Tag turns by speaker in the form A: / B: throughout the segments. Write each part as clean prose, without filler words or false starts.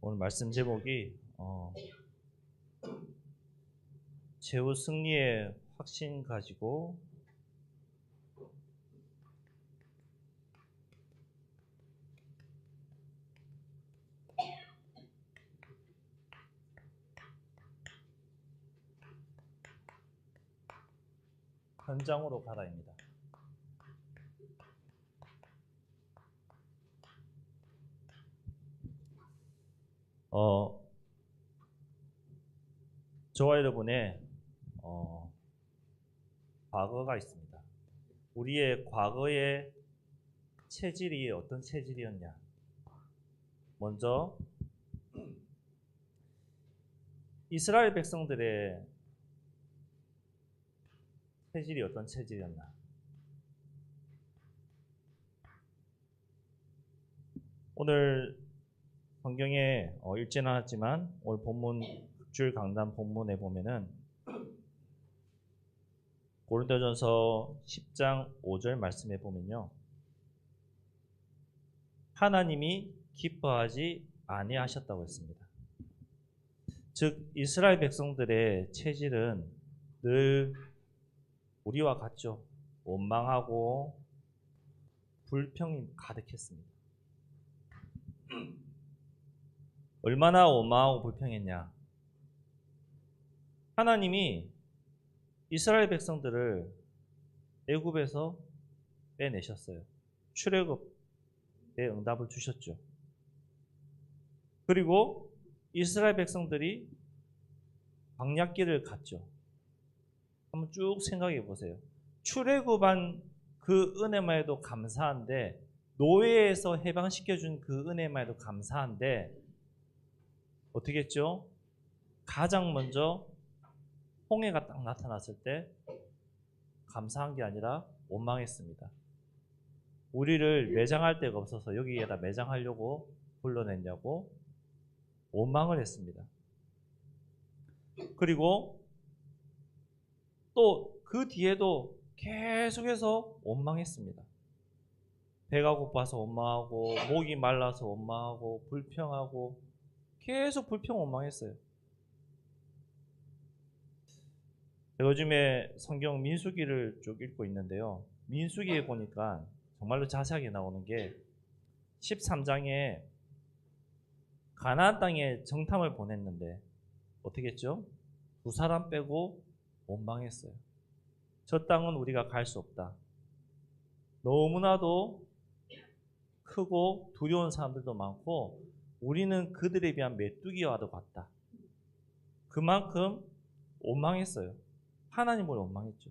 A: 오늘 말씀 제목이 최후 승리의 확신 가지고 현장으로 가다입니다. 저와 여러분의 과거가 있습니다. 우리의 과거의 체질이 어떤 체질이었냐? 먼저 이스라엘 백성들의 체질이 어떤 체질이었나? 오늘 성경에 읽지는 않았지만 오늘 본문 극주일 강단 본문에 보면은 고린도전서 10장 5절 말씀에 보면요, 하나님이 기뻐하지 아니하셨다고 했습니다. 즉 이스라엘 백성들의 체질은 늘 우리와 같죠. 원망하고 불평이 가득했습니다. 얼마나 원망하고 불평했냐? 하나님이 이스라엘 백성들을 애굽에서 빼내셨어요. 출애굽의 응답을 주셨죠. 그리고 이스라엘 백성들이 광야길을 갔죠. 한번 쭉 생각해 보세요. 출애굽한 그 은혜만 해도 감사한데, 노예에서 해방시켜준 그 은혜만 해도 감사한데 어떻게 했죠? 가장 먼저 홍해가 딱 나타났을 때 감사한 게 아니라 원망했습니다. 우리를 매장할 데가 없어서 여기에다 매장하려고 불러냈냐고 원망을 했습니다. 그리고 또 그 뒤에도 계속해서 원망했습니다. 배가 고파서 원망하고, 목이 말라서 원망하고, 불평하고, 계속 불평 원망했어요. 요즘에 성경 민수기를 쭉 읽고 있는데요, 민수기에 보니까 정말로 자세하게 나오는 게 13장에 가나안 땅에 정탐을 보냈는데 어떻게 했죠? 2사람 빼고 원망했어요. 저 땅은 우리가 갈 수 없다. 너무나도 크고 두려운 사람들도 많고 우리는 그들에 비한 메뚜기와도 같다. 그만큼 원망했어요. 하나님을 원망했죠.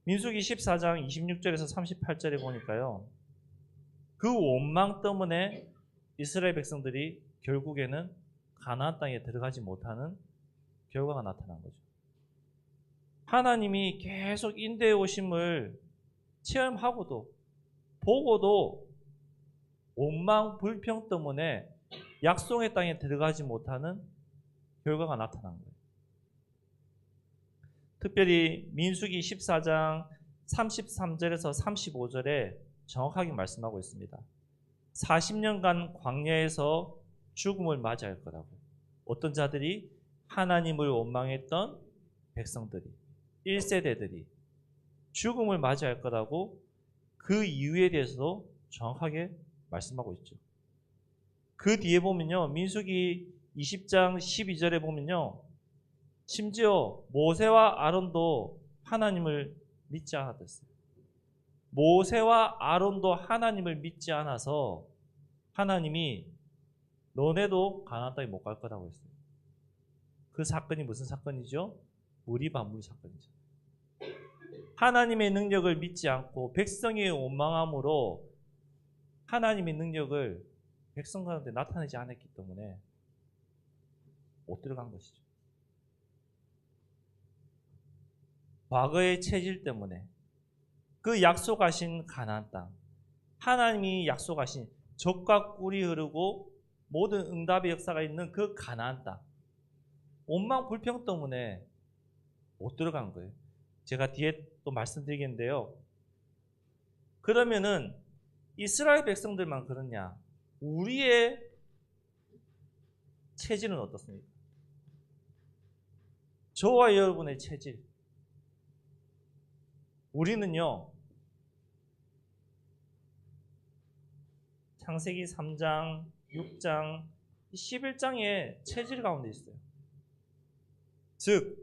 A: 민수기 14장 26절에서 38절에 보니까요, 그 원망 때문에 이스라엘 백성들이 결국에는 가나안 땅에 들어가지 못하는 결과가 나타난 거죠. 하나님이 계속 인도해 오심을 체험하고도 보고도 원망 불평 때문에 약속의 땅에 들어가지 못하는 결과가 나타난 거예요. 특별히 민수기 14장 33절에서 35절에 정확하게 말씀하고 있습니다. 40년간 광야에서 죽음을 맞이할 거라고. 어떤 자들이? 하나님을 원망했던 백성들이, 1세대들이 죽음을 맞이할 거라고 그 이유에 대해서도 정확하게 말씀하고 있죠. 그 뒤에 보면요, 민수기 20장 12절에 보면요, 심지어 모세와 아론도 하나님을 믿지 않았어요. 모세와 아론도 하나님을 믿지 않아서 하나님이 너네도 가나안 땅에 못 갈 거라고 했어요. 그 사건이 무슨 사건이죠? 무리반물 사건이죠. 하나님의 능력을 믿지 않고 백성의 원망함으로 하나님의 능력을 백성 가운데 나타내지 않았기 때문에 못 들어간 것이죠. 과거의 체질 때문에 그 약속하신 가나안 땅, 하나님이 약속하신 젖과 꿀이 흐르고 모든 응답의 역사가 있는 그 가나안 땅, 원망 불평 때문에 못 들어간 거예요. 제가 뒤에 또 말씀드리겠는데요, 그러면은 이스라엘 백성들만 그러냐? 우리의 체질은 어떻습니까? 저와 여러분의 체질. 우리는요, 창세기 3장, 6장, 11장의 체질 가운데 있어요. 즉,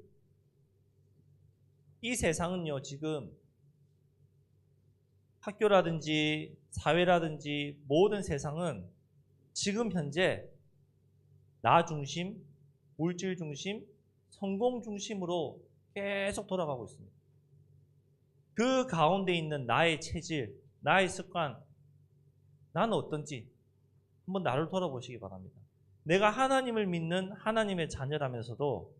A: 이 세상은요, 지금 학교라든지 사회라든지 모든 세상은 지금 현재 나 중심, 물질 중심, 성공 중심으로 계속 돌아가고 있습니다. 그 가운데 있는 나의 체질, 나의 습관, 나는 어떤지 한번 나를 돌아보시기 바랍니다. 내가 하나님을 믿는 하나님의 자녀라면서도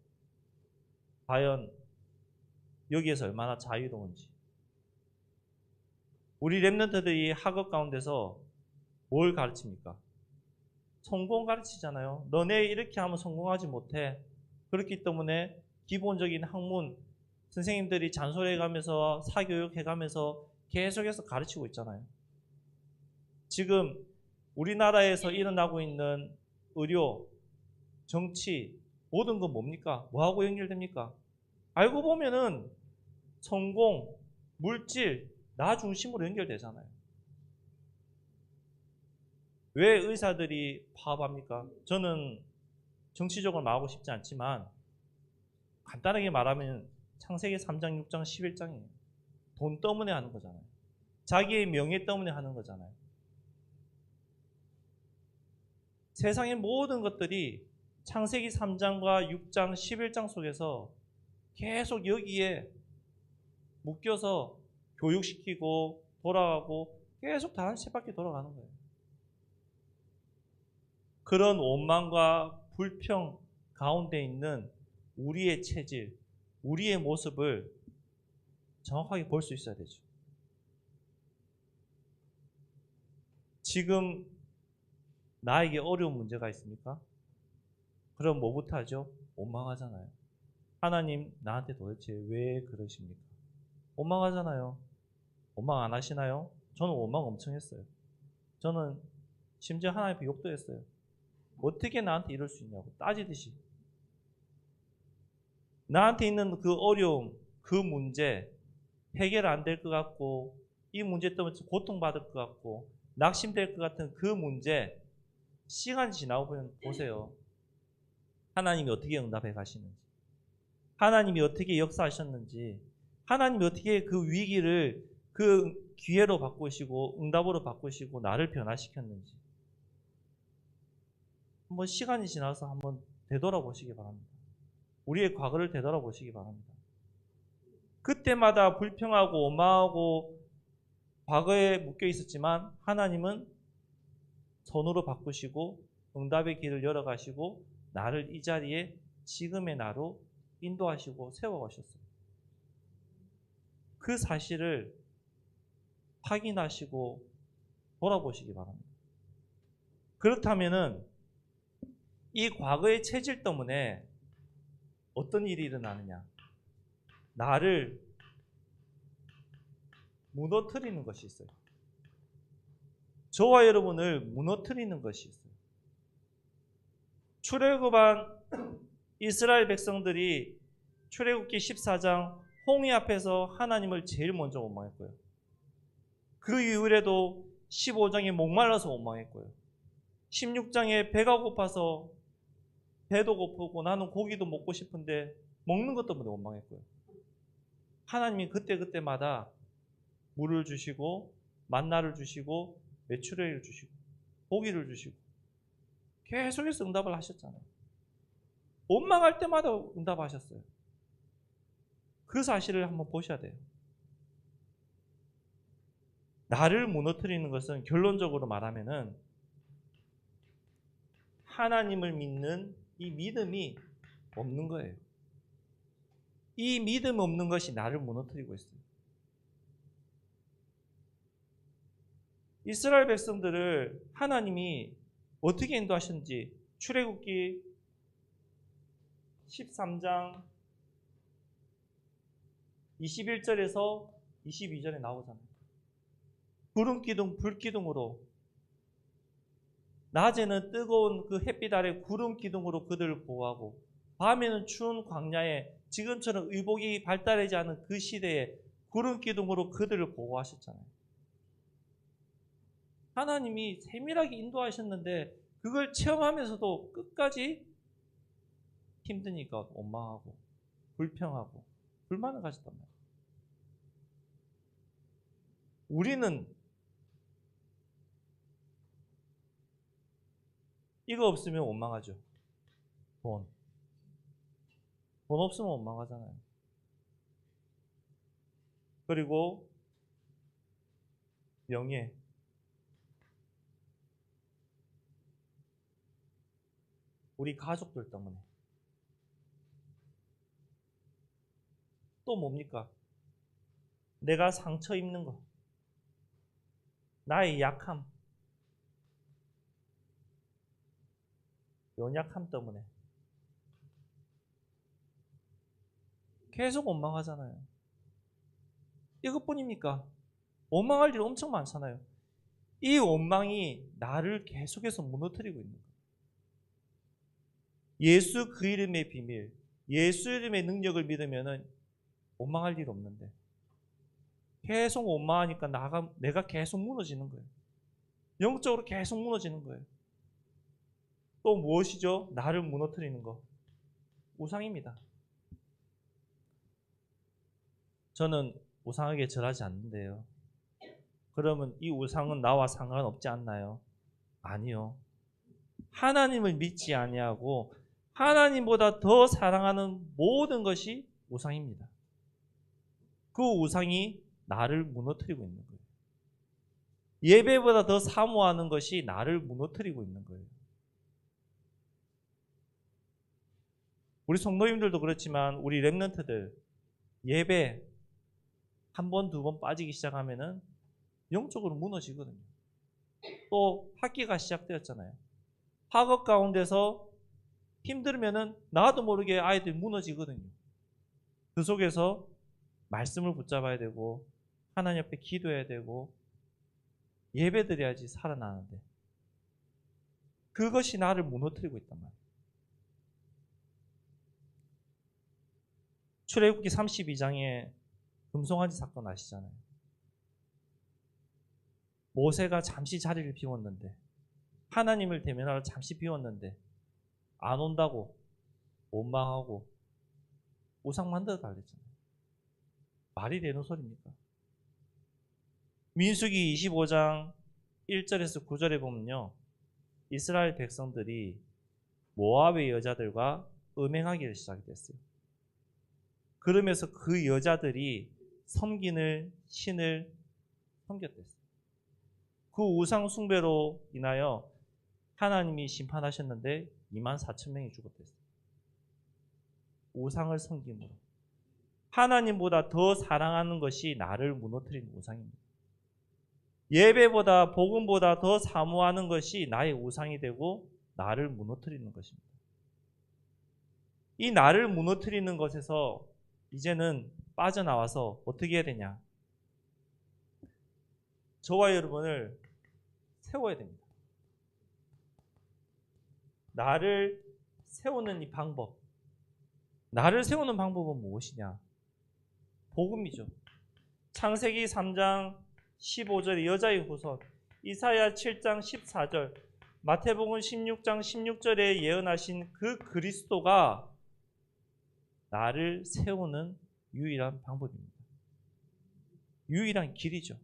A: 과연 여기에서 얼마나 자유로운지. 우리 랩런트들이 학업 가운데서 뭘 가르칩니까? 성공 가르치잖아요. 너네 이렇게 하면 성공하지 못해. 그렇기 때문에 기본적인 학문 선생님들이 잔소리해가면서 사교육해가면서 계속해서 가르치고 있잖아요. 지금 우리나라에서 일어나고 있는 의료, 정치, 모든 건 뭡니까? 뭐하고 연결됩니까? 알고 보면은 성공, 물질, 나 중심으로 연결되잖아요. 왜 의사들이 파업합니까? 저는 정치적으로 말하고 싶지 않지만 간단하게 말하면 창세기 3장, 6장, 11장이에요. 돈 때문에 하는 거잖아요. 자기의 명예 때문에 하는 거잖아요. 세상의 모든 것들이 창세기 3장과 6장, 11장 속에서 계속 여기에 묶여서 교육시키고 돌아가고 계속 다 한 쳇바퀴 돌아가는 거예요. 그런 원망과 불평 가운데 있는 우리의 체질, 우리의 모습을 정확하게 볼 수 있어야 되죠. 지금 나에게 어려운 문제가 있습니까? 그럼 뭐부터 하죠? 원망하잖아요. 하나님 나한테 도대체 왜 그러십니까? 원망하잖아요. 원망 안 하시나요? 저는 원망 엄청 했어요. 저는 심지어 하나님께 욕도 했어요. 어떻게 나한테 이럴 수 있냐고 따지듯이. 나한테 있는 그 어려움, 그 문제 해결 안 될 것 같고 이 문제 때문에 고통받을 것 같고 낙심될 것 같은 그 문제 시간이 지나고 보면 보세요. 하나님이 어떻게 응답해 가시는지, 하나님이 어떻게 역사하셨는지, 하나님이 어떻게 그 위기를 그 기회로 바꾸시고 응답으로 바꾸시고 나를 변화시켰는지 한번 시간이 지나서 한번 되돌아보시기 바랍니다. 우리의 과거를 되돌아보시기 바랍니다. 그때마다 불평하고 원망하고 과거에 묶여 있었지만 하나님은 선으로 바꾸시고 응답의 길을 열어가시고 나를 이 자리에 지금의 나로 인도하시고 세워가셨어요. 그 사실을 확인하시고 돌아보시기 바랍니다. 그렇다면은 이 과거의 체질 때문에 어떤 일이 일어나느냐? 나를 무너뜨리는 것이 있어요. 저와 여러분을 무너뜨리는 것이 있어요. 출애굽한 이스라엘 백성들이 출애굽기 14장 홍해 앞에서 하나님을 제일 먼저 원망했고요. 그 이후에도 15장에 목말라서 원망했고요. 16장에 배가 고파서 배도 고프고 나는 고기도 먹고 싶은데 먹는 것 때문에 원망했고요. 하나님이 그때그때마다 물을 주시고 만나를 주시고 메추라기를 주시고 고기를 주시고 계속해서 응답을 하셨잖아요. 원망할 때마다 응답하셨어요. 그 사실을 한번 보셔야 돼요. 나를 무너뜨리는 것은 결론적으로 말하면은 하나님을 믿는 이 믿음이 없는 거예요. 이 믿음 없는 것이 나를 무너뜨리고 있어요. 이스라엘 백성들을 하나님이 어떻게 인도하셨는지 출애굽기 13장 21절에서 22절에 나오잖아요. 구름 기둥, 불 기둥으로 낮에는 뜨거운 그 햇빛 아래 구름 기둥으로 그들을 보호하고 밤에는 추운 광야에 지금처럼 의복이 발달하지 않은 그 시대에 구름 기둥으로 그들을 보호하셨잖아요. 하나님이 세밀하게 인도하셨는데 그걸 체험하면서도 끝까지 힘드니까 원망하고 불평하고 불만을 가졌단 말이에요. 우리는 이거 없으면 원망하죠. 돈 없으면 원망하잖아요. 그리고 명예. 우리 가족들 때문에. 또 뭡니까? 내가 상처 입는 거. 나의 약함. 연약함 때문에. 계속 원망하잖아요. 이것뿐입니까? 원망할 일 엄청 많잖아요. 이 원망이 나를 계속해서 무너뜨리고 있는 거예요. 예수 그 이름의 비밀, 예수 이름의 능력을 믿으면 원망할 일 없는데 계속 원망하니까 내가 계속 무너지는 거예요. 영적으로 계속 무너지는 거예요. 또 무엇이죠? 나를 무너뜨리는 거. 우상입니다. 저는 우상에게 절하지 않는데요. 그러면 이 우상은 나와 상관없지 않나요? 아니요. 하나님을 믿지 아니하고 하나님보다 더 사랑하는 모든 것이 우상입니다. 그 우상이 나를 무너뜨리고 있는 거예요. 예배보다 더 사모하는 것이 나를 무너뜨리고 있는 거예요. 우리 성도님들도 그렇지만 우리 렘넌트들 예배 한 번, 두 번 빠지기 시작하면은 영적으로 무너지거든요. 또 학기가 시작되었잖아요. 학업 가운데서 힘들면은 나도 모르게 아이들이 무너지거든요. 그 속에서 말씀을 붙잡아야 되고 하나님 앞에 기도해야 되고 예배 드려야지 살아나는데 그것이 나를 무너뜨리고 있단 말이에요. 출애굽기 32장에 금송아지 사건 아시잖아요. 모세가 잠시 자리를 비웠는데 하나님을 대면하러 잠시 비웠는데 안 온다고 원망하고 우상 만들어 달랬잖아요. 말이 되는 소리입니까? 민수기 25장 1절에서 9절에 보면요. 이스라엘 백성들이 모압의 여자들과 음행하기를 시작했어요. 그러면서 그 여자들이 섬기는 신을 섬겼댔어요. 그 우상 숭배로 인하여 하나님이 심판하셨는데 24,000명이 죽었댔어요. 우상을 섬김으로. 하나님보다 더 사랑하는 것이 나를 무너뜨리는 우상입니다. 예배보다 복음보다 더 사모하는 것이 나의 우상이 되고 나를 무너뜨리는 것입니다. 이 나를 무너뜨리는 것에서 이제는 빠져나와서 어떻게 해야 되냐? 저와 여러분을 세워야 됩니다. 나를 세우는 이 방법. 나를 세우는 방법은 무엇이냐? 복음이죠. 창세기 3장 15절의 여자의 후손, 이사야 7장 14절, 마태복음 16장 16절에 예언하신 그 그리스도가 나를 세우는 유일한 방법입니다. 유일한 길이죠.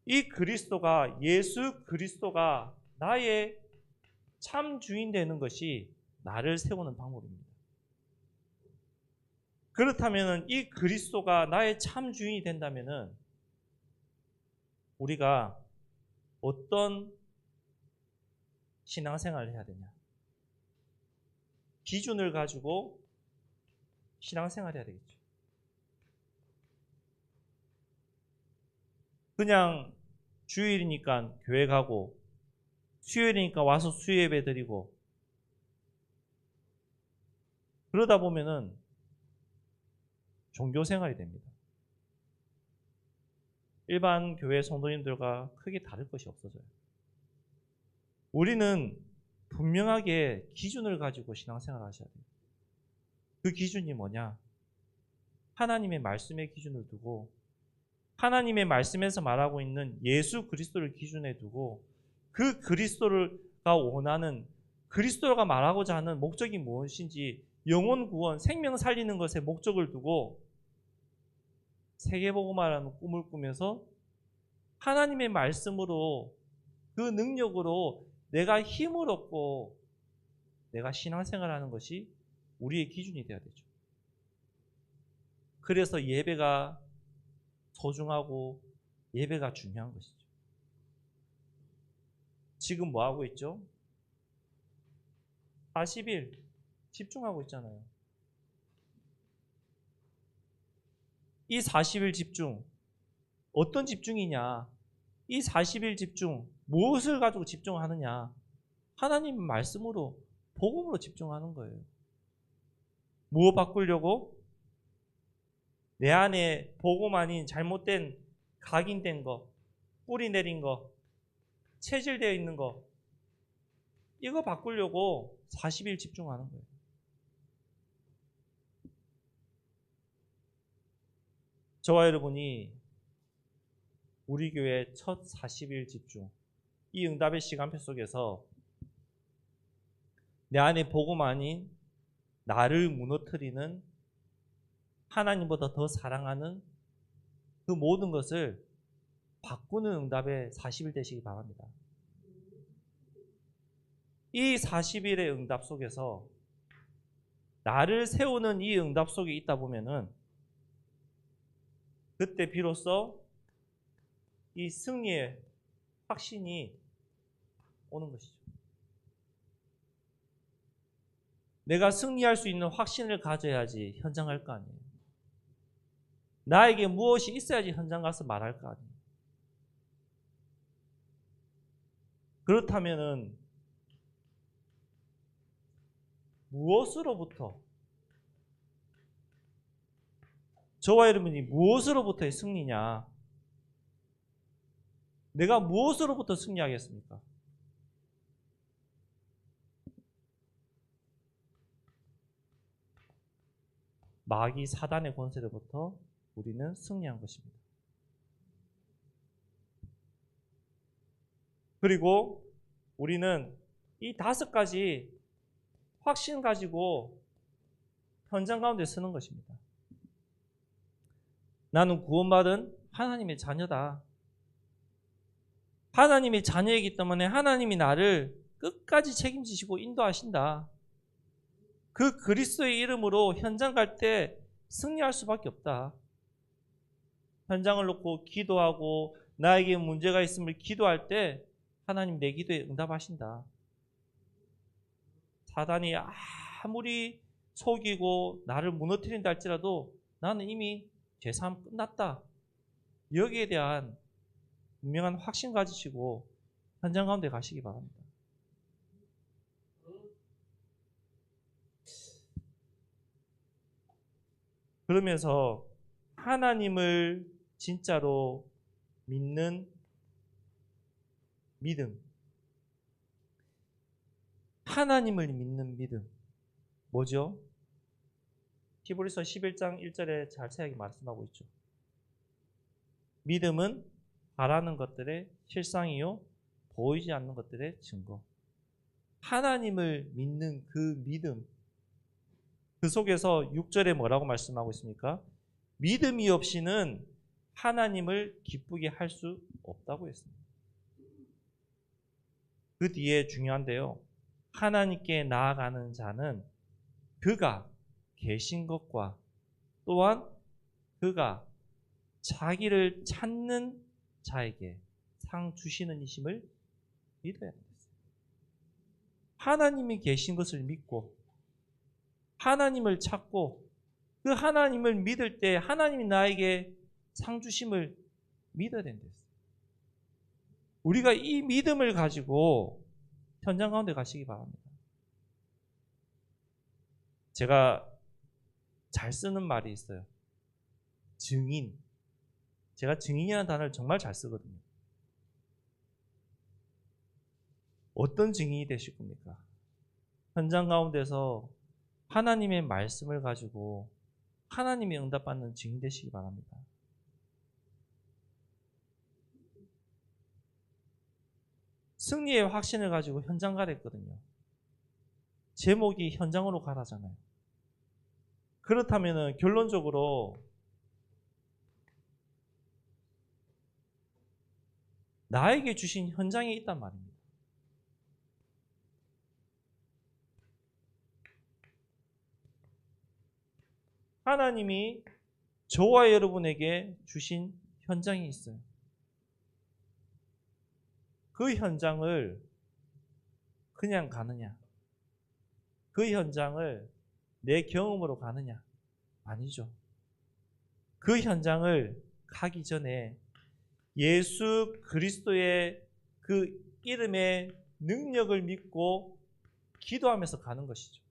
A: 이 그리스도가, 예수 그리스도가 나의 참 주인 되는 것이 나를 세우는 방법입니다. 그렇다면 이 그리스도가 나의 참 주인이 된다면 우리가 어떤 신앙생활을 해야 되냐? 기준을 가지고 신앙생활을 해야 되겠죠. 그냥 주일이니까 교회 가고 수요일이니까 와서 수요예배 드리고 그러다 보면은 종교생활이 됩니다. 일반 교회 성도님들과 크게 다를 것이 없어져요. 우리는 분명하게 기준을 가지고 신앙생활을 하셔야 돼요. 그 기준이 뭐냐? 하나님의 말씀의 기준을 두고 하나님의 말씀에서 말하고 있는 예수 그리스도를 기준에 두고 그 그리스도가 원하는 그리스도가 말하고자 하는 목적이 무엇인지 영혼 구원, 생명 살리는 것에 목적을 두고 세계복음화라는 꿈을 꾸면서 하나님의 말씀으로 그 능력으로 내가 힘을 얻고 내가 신앙생활하는 것이 우리의 기준이 되어야 되죠. 그래서 예배가 소중하고 예배가 중요한 것이죠. 지금 뭐 하고 있죠? 40일 집중하고 있잖아요. 이 40일 집중, 어떤 집중이냐? 이 40일 집중, 무엇을 가지고 집중하느냐? 하나님 말씀으로, 복음으로 집중하는 거예요. 무엇 바꾸려고? 내 안에 복음 아닌 잘못된 각인된 거, 뿌리 내린 거, 체질되어 있는 거, 이거 바꾸려고 40일 집중하는 거예요. 저와 여러분이 우리 교회 첫 40일 집중, 이 응답의 시간표 속에서 내 안에 복음 아닌 나를 무너뜨리는 하나님보다 더 사랑하는 그 모든 것을 바꾸는 응답의 40일 되시기 바랍니다. 이 40일의 응답 속에서 나를 세우는 이 응답 속에 있다 보면은 그때 비로소 이 승리의 확신이 오는 것이죠. 내가 승리할 수 있는 확신을 가져야지 현장 갈 거 아니에요. 나에게 무엇이 있어야지 현장 가서 말할 거 아니에요. 그렇다면은 무엇으로부터 저와 여러분이 무엇으로부터의 승리냐? 내가 무엇으로부터 승리하겠습니까? 마귀 사단의 권세로부터 우리는 승리한 것입니다. 그리고 우리는 이 5가지 확신 가지고 현장 가운데 서는 것입니다. 나는 구원받은 하나님의 자녀다. 하나님의 자녀이기 때문에 하나님이 나를 끝까지 책임지시고 인도하신다. 그 그리스도의 이름으로 현장 갈 때 승리할 수밖에 없다. 현장을 놓고 기도하고 나에게 문제가 있음을 기도할 때 하나님 내 기도에 응답하신다. 사단이 아무리 속이고 나를 무너뜨린다 할지라도 나는 이미 죄사함 끝났다. 여기에 대한 분명한 확신 가지시고 현장 가운데 가시기 바랍니다. 그러면서 하나님을 진짜로 믿는 믿음, 하나님을 믿는 믿음 뭐죠? 히브리서 11장 1절에 자세하게 말씀하고 있죠. 믿음은 바라는 것들의 실상이요 보이지 않는 것들의 증거. 하나님을 믿는 그 믿음, 그 속에서 6절에 뭐라고 말씀하고 있습니까? 믿음이 없이는 하나님을 기쁘게 할 수 없다고 했습니다. 그 뒤에 중요한데요. 하나님께 나아가는 자는 그가 계신 것과 또한 그가 자기를 찾는 자에게 상 주시는 이심을 믿어야 합니다. 하나님이 계신 것을 믿고 하나님을 찾고 그 하나님을 믿을 때 하나님이 나에게 상 주심을 믿어야 된다. 우리가 이 믿음을 가지고 현장 가운데 가시기 바랍니다. 제가 잘 쓰는 말이 있어요. 증인. 제가 증인이라는 단어를 정말 잘 쓰거든요. 어떤 증인이 되실 겁니까? 현장 가운데서 하나님의 말씀을 가지고 하나님이 응답받는 증인 되시기 바랍니다. 승리의 확신을 가지고 현장 가랬거든요. 제목이 현장으로 가라잖아요. 그렇다면 결론적으로 나에게 주신 현장에 있단 말입니다. 하나님이 저와 여러분에게 주신 현장이 있어요. 그 현장을 그냥 가느냐? 그 현장을 내 경험으로 가느냐? 아니죠. 그 현장을 가기 전에 예수 그리스도의 그 이름의 능력을 믿고 기도하면서 가는 것이죠.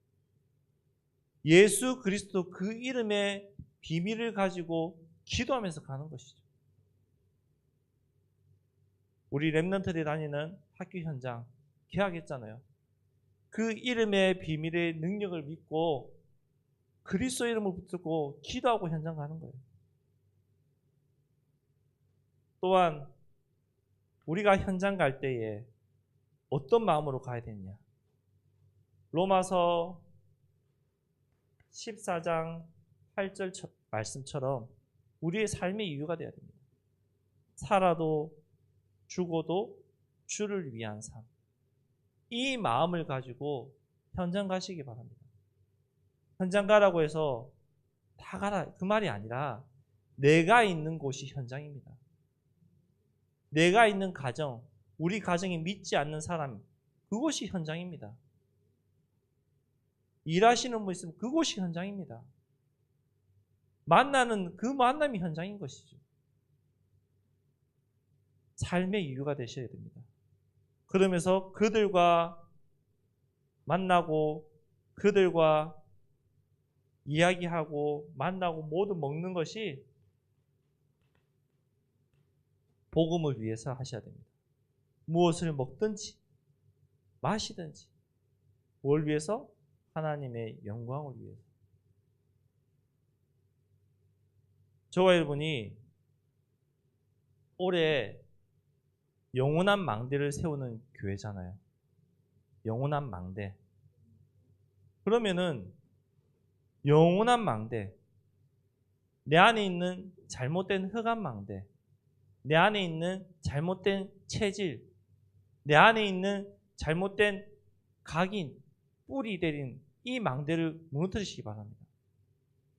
A: 예수 그리스도 그 이름의 비밀을 가지고 기도하면서 가는 것이죠. 우리 렘넌트들이 다니는 학교 현장 개학했잖아요. 그 이름의 비밀의 능력을 믿고 그리스도 이름을 붙들고 기도하고 현장 가는 거예요. 또한 우리가 현장 갈 때에 어떤 마음으로 가야 되느냐? 로마서 14장 8절 말씀처럼 우리의 삶의 이유가 되어야 됩니다. 살아도 죽어도 주를 위한 삶. 이 마음을 가지고 현장 가시기 바랍니다. 현장 가라고 해서 다 가라 그 말이 아니라 내가 있는 곳이 현장입니다. 내가 있는 가정, 우리 가정이 믿지 않는 사람, 그곳이 현장입니다. 일하시는 분 있으면 그곳이 현장입니다. 만나는 그 만남이 현장인 것이죠. 삶의 이유가 되셔야 됩니다. 그러면서 그들과 만나고 그들과 이야기하고 만나고 모두 먹는 것이 복음을 위해서 하셔야 됩니다. 무엇을 먹든지 마시든지 뭘 위해서? 하나님의 영광을 위해서. 저와 여러분이 올해 영원한 망대를 세우는 교회잖아요. 영원한 망대. 그러면은 영원한 망대, 내 안에 있는 잘못된 흑암 망대, 내 안에 있는 잘못된 체질, 내 안에 있는 잘못된 각인, 뿌리 내린 이 망대를 무너뜨리시기 바랍니다.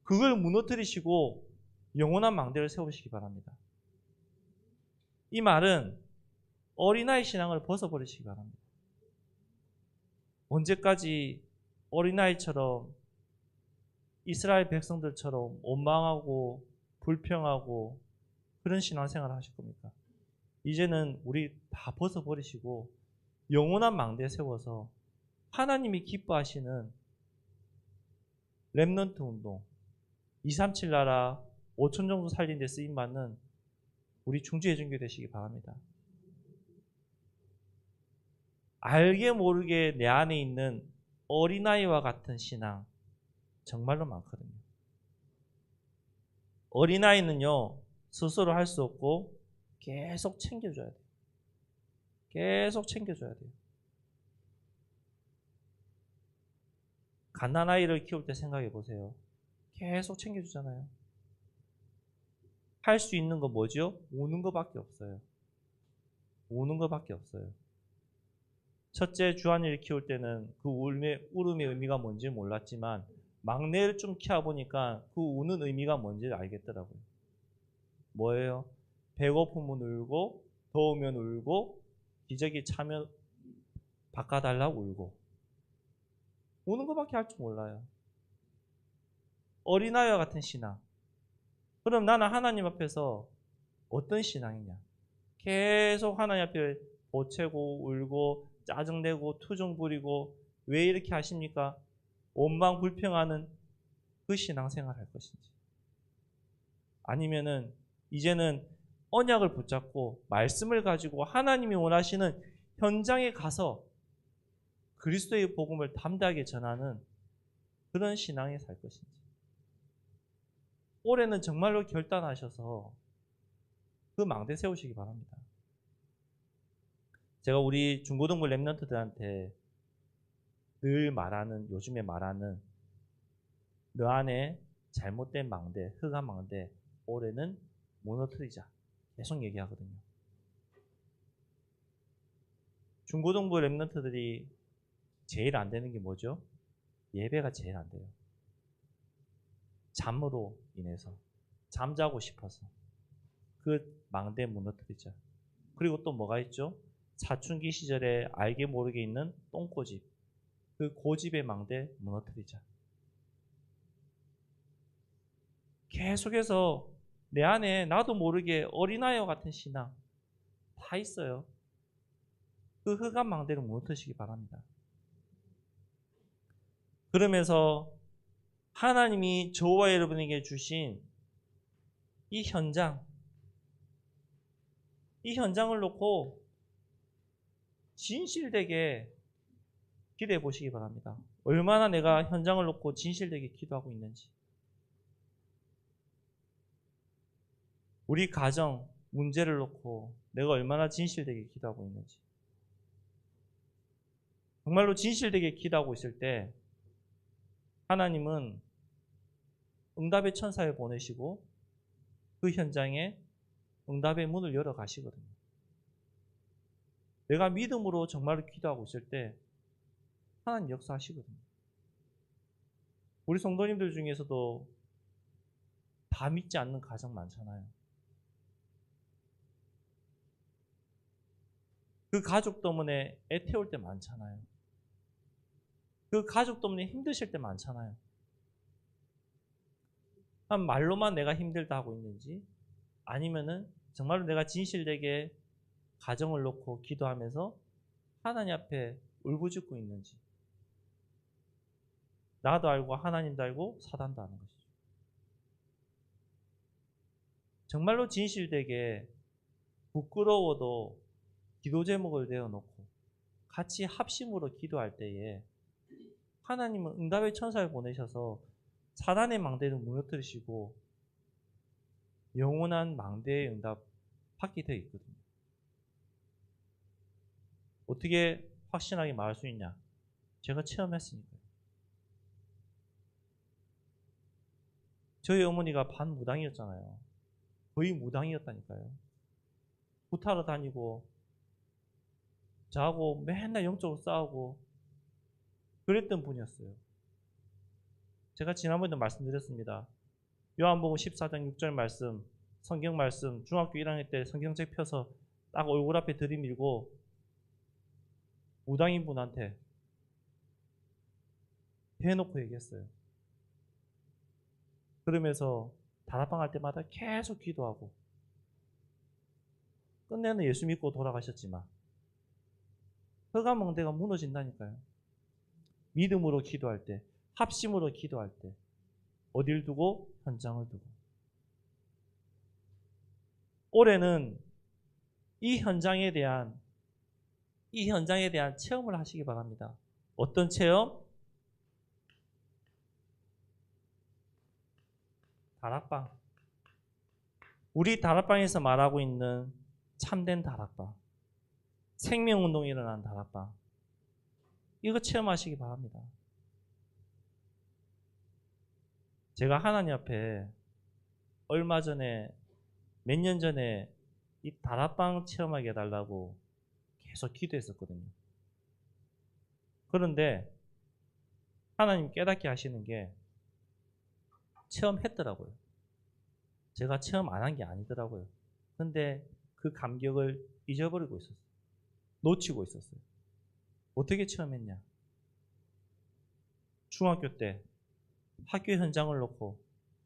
A: 그걸 무너뜨리시고 영원한 망대를 세우시기 바랍니다. 이 말은 어린아이 신앙을 벗어버리시기 바랍니다. 언제까지 어린아이처럼 이스라엘 백성들처럼 원망하고 불평하고 그런 신앙생활을 하실 겁니까? 이제는 우리 다 벗어버리시고 영원한 망대에 세워서 하나님이 기뻐하시는 렘넌트 운동, 237 나라 5천 정도 살린 데 쓰임받는 우리 충주예정교 되시기 바랍니다. 알게 모르게 내 안에 있는 어린아이와 같은 신앙 정말로 많거든요. 어린아이는요 스스로 할 수 없고 계속 챙겨줘야 돼요. 계속 챙겨줘야 돼요. 갓난아이를 키울 때 생각해 보세요. 계속 챙겨주잖아요. 할 수 있는 거 뭐죠? 우는 거밖에 없어요. 우는 거밖에 없어요. 첫째 주한이를 키울 때는 그 울음의 의미가 뭔지 몰랐지만 막내를 좀 키워보니까 그 우는 의미가 뭔지 알겠더라고요. 뭐예요? 배고프면 울고 더우면 울고 기저귀 차면 바꿔달라고 울고 우는 것밖에 할 줄 몰라요. 어린아이와 같은 신앙. 그럼 나는 하나님 앞에서 어떤 신앙이냐? 계속 하나님 앞에 보채고 울고 짜증내고 투정 부리고 왜 이렇게 하십니까? 원망 불평하는 그 신앙생활 할 것인지, 아니면은 이제는 언약을 붙잡고 말씀을 가지고 하나님이 원하시는 현장에 가서 그리스도의 복음을 담대하게 전하는 그런 신앙에 살 것인지. 올해는 정말로 결단하셔서 그 망대 세우시기 바랍니다. 제가 우리 중고등부 랩런트들한테 늘 말하는, 요즘에 말하는 너 안에 잘못된 망대, 흑암 망대, 올해는 무너뜨리자. 계속 얘기하거든요. 중고등부 랩런트들이 제일 안 되는 게 뭐죠? 예배가 제일 안 돼요. 잠으로 인해서. 잠자고 싶어서. 그 망대 무너뜨리자. 그리고 또 뭐가 있죠? 사춘기 시절에 알게 모르게 있는 똥고집. 그 고집의 망대 무너뜨리자. 계속해서 내 안에 나도 모르게 어린아이와 같은 신앙 다 있어요. 그 흑암 망대를 무너뜨리시기 바랍니다. 그러면서 하나님이 저와 여러분에게 주신 이 현장을 놓고 진실되게 기도해 보시기 바랍니다. 얼마나 내가 현장을 놓고 진실되게 기도하고 있는지. 우리 가정, 문제를 놓고 내가 얼마나 진실되게 기도하고 있는지. 정말로 진실되게 기도하고 있을 때 하나님은 응답의 천사를 보내시고 그 현장에 응답의 문을 열어 가시거든요. 내가 믿음으로 정말로 기도하고 있을 때 하나님 역사하시거든요. 우리 성도님들 중에서도 다 믿지 않는 가정 많잖아요. 그 가족 때문에 애태울 때 많잖아요. 그 가족 때문에 힘드실 때 많잖아요. 말로만 내가 힘들다 하고 있는지, 아니면은 정말로 내가 진실되게 가정을 놓고 기도하면서 하나님 앞에 울부짖고 있는지. 나도 알고 하나님도 알고 사단도 아는 것이죠. 정말로 진실되게 부끄러워도 기도 제목을 내어놓고 같이 합심으로 기도할 때에 하나님은 응답의 천사를 보내셔서 사단의 망대를 무너뜨리시고 영원한 망대의 응답 받게 되어 있거든요. 어떻게 확신하게 말할 수 있냐? 제가 체험했으니까요. 저희 어머니가 반무당이었잖아요. 거의 무당이었다니까요. 구타로 다니고 저하고 맨날 영적으로 싸우고 그랬던 분이었어요. 제가 지난번에도 말씀드렸습니다. 요한복음 14장 6절 말씀, 성경 말씀, 중학교 1학년 때 성경책 펴서 딱 얼굴 앞에 들이밀고 무당인 분한테 대놓고 얘기했어요. 그러면서 다락방 할 때마다 계속 기도하고 끝내는 예수 믿고 돌아가셨지만 흑암 망대가 무너진다니까요. 믿음으로 기도할 때, 합심으로 기도할 때 어딜 두고? 현장을 두고. 올해는 이 현장에 대한 체험을 하시기 바랍니다. 어떤 체험? 다락방. 우리 다락방에서 말하고 있는 참된 다락방. 생명운동이 일어난 다락방. 이거 체험하시기 바랍니다. 제가 하나님 앞에 얼마 전에, 몇 년 전에 이 다락방 체험하게 해달라고 계속 기도했었거든요. 그런데 하나님 깨닫게 하시는 게 체험했더라고요. 제가 체험 안 한 게 아니더라고요. 근데 그 감격을 잊어버리고 있었어요. 놓치고 있었어요. 어떻게 체험했냐? 중학교 때 학교 현장을 놓고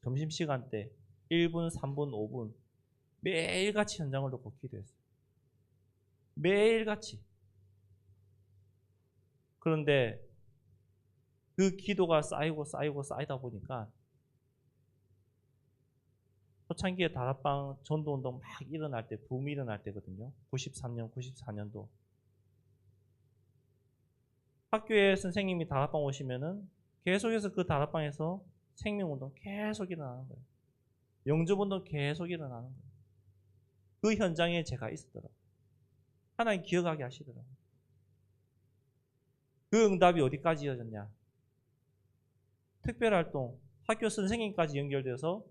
A: 점심시간 때 1분, 3분, 5분 매일같이 현장을 놓고 기도했어요. 매일같이. 그런데 그 기도가 쌓이다 보니까 초창기에 다락방 전도운동 막 일어날 때, 붐이 일어날 때거든요. 93년, 94년도. 학교에 선생님이 다락방 오시면은 계속해서 그 다락방에서 생명운동 계속 일어나는 거예요. 영접운동 계속 일어나는 거예요. 그 현장에 제가 있었더라고요. 하나님 기억하게 하시더라고요. 그 응답이 어디까지 이어졌냐? 특별활동, 학교 선생님까지 연결돼서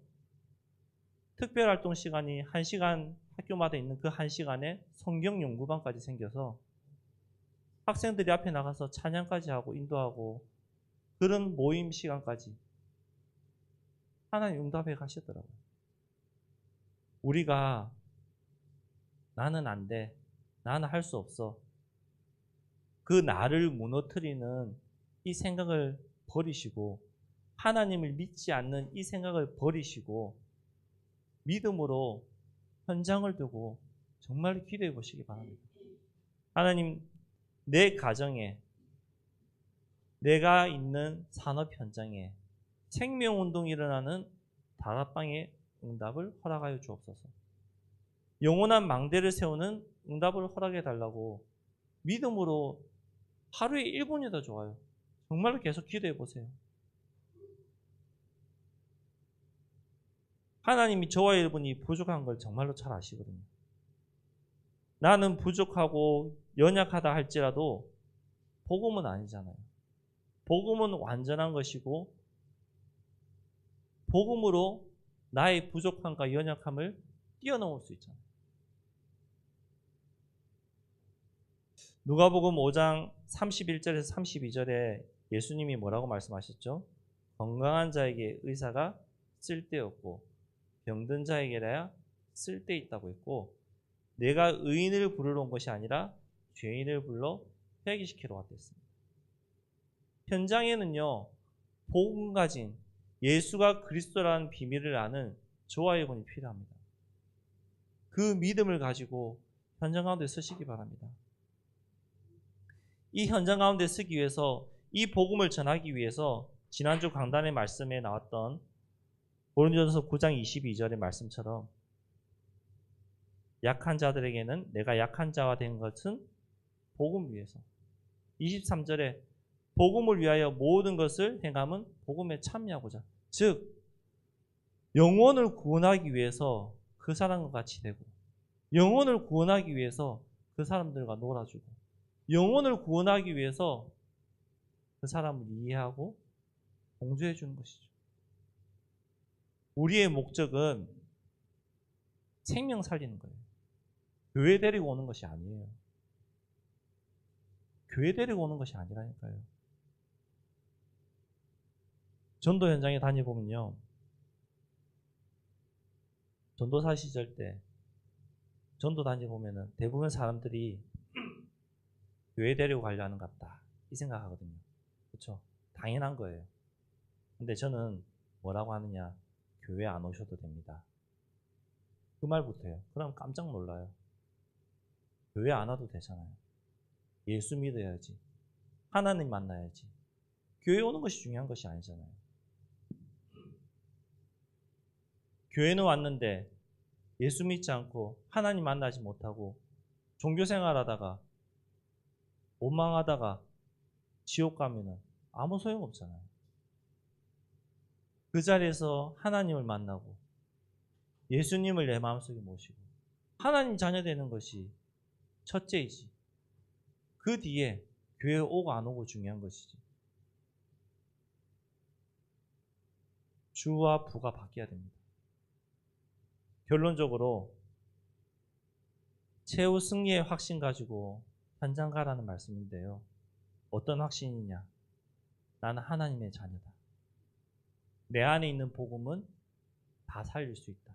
A: 특별활동 시간이 1시간 학교마다 있는 그 1시간에 성경 연구반까지 생겨서 학생들이 앞에 나가서 찬양까지 하고 인도하고 그런 모임 시간까지 하나님 응답해 가시더라고요. 우리가 나는 안 돼. 나는 할 수 없어. 그 나를 무너뜨리는 이 생각을 버리시고 하나님을 믿지 않는 이 생각을 버리시고 믿음으로 현장을 두고 정말 기도해 보시기 바랍니다. 하나님, 내 가정에 내가 있는 산업 현장에 생명운동이 일어나는 다락방의 응답을 허락하여 주옵소서. 영원한 망대를 세우는 응답을 허락해 달라고 믿음으로 하루에 1분이라도 좋아요. 정말로 계속 기도해 보세요. 하나님이 저와 여러분이 부족한 걸 정말로 잘 아시거든요. 나는 부족하고 연약하다 할지라도 복음은 아니잖아요. 복음은 완전한 것이고 복음으로 나의 부족함과 연약함을 뛰어넘을 수 있잖아요. 누가복음 5장 31절에서 32절에 예수님이 뭐라고 말씀하셨죠? 건강한 자에게 의사가 쓸데없고 병든 자에게라야 쓸데있다고 했고 내가 의인을 부르러 온 것이 아니라 죄인을 불러 회개시키러 왔다 했습니다. 현장에는요, 복음 가진 예수가 그리스도라는 비밀을 아는 저와 여러분이 필요합니다. 그 믿음을 가지고 현장 가운데 서시기 바랍니다. 이 현장 가운데 서기 위해서 이 복음을 전하기 위해서 지난주 강단의 말씀에 나왔던 고린도전서 9장 22절의 말씀처럼 약한 자들에게는 내가 약한 자가 된 것은 복음 위해서 23절에 복음을 위하여 모든 것을 행함은 복음에 참여하고자 즉 영혼을 구원하기 위해서 그 사람과 같이 되고 영혼을 구원하기 위해서 그 사람들과 놀아주고 영혼을 구원하기 위해서 그 사람을 이해하고 공조해 주는 것이죠. 우리의 목적은 생명 살리는 거예요. 교회 데리고 오는 것이 아니에요. 교회 데리고 오는 것이 아니라니까요. 전도 현장에 다녀보면요. 전도사 시절 때 전도 다녀보면은 대부분 사람들이 교회 데리고 가려 하는 것 같다. 이 생각하거든요. 그렇죠? 당연한 거예요. 근데 저는 뭐라고 하느냐. 교회 안 오셔도 됩니다. 그 말부터요. 그럼 깜짝 놀라요. 교회 안 와도 되잖아요. 예수 믿어야지. 하나님 만나야지. 교회 오는 것이 중요한 것이 아니잖아요. 교회는 왔는데 예수 믿지 않고 하나님 만나지 못하고 종교생활하다가 원망하다가 지옥 가면은 아무 소용없잖아요. 그 자리에서 하나님을 만나고 예수님을 내 마음속에 모시고 하나님 자녀 되는 것이 첫째이지. 그 뒤에 교회 오고 안 오고 중요한 것이지. 주와 부가 바뀌어야 됩니다. 결론적으로 최후 승리의 확신 가지고 현장 가라는 말씀인데요. 어떤 확신이냐? 나는 하나님의 자녀다. 내 안에 있는 복음은 다 살릴 수 있다.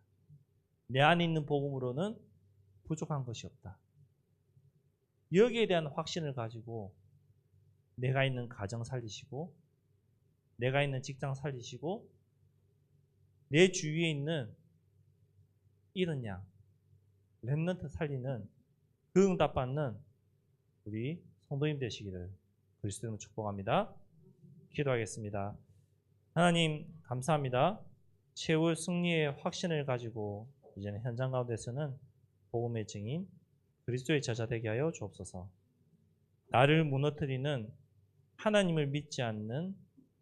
A: 내 안에 있는 복음으로는 부족한 것이 없다. 여기에 대한 확신을 가지고 내가 있는 가정 살리시고 내가 있는 직장 살리시고 내 주위에 있는 이런 양, 렘넌트 살리는 그 응답받는 우리 성도님 되시기를 그리스도로 축복합니다. 기도하겠습니다. 하나님 감사합니다. 최후 승리의 확신을 가지고 이제는 현장 가운데서는 복음의 증인 그리스도의 제자 되게 하여 주옵소서. 나를 무너뜨리는 하나님을 믿지 않는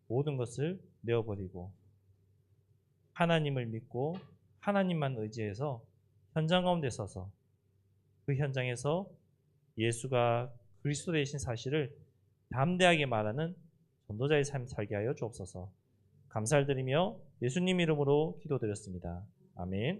A: 모든 것을 내어버리고 하나님을 믿고 하나님만 의지해서 현장 가운데 서서 그 현장에서 예수가 그리스도 되신 사실을 담대하게 말하는 전도자의 삶 살게 하여 주옵소서. 감사를 드리며 예수님 이름으로 기도드렸습니다. 아멘.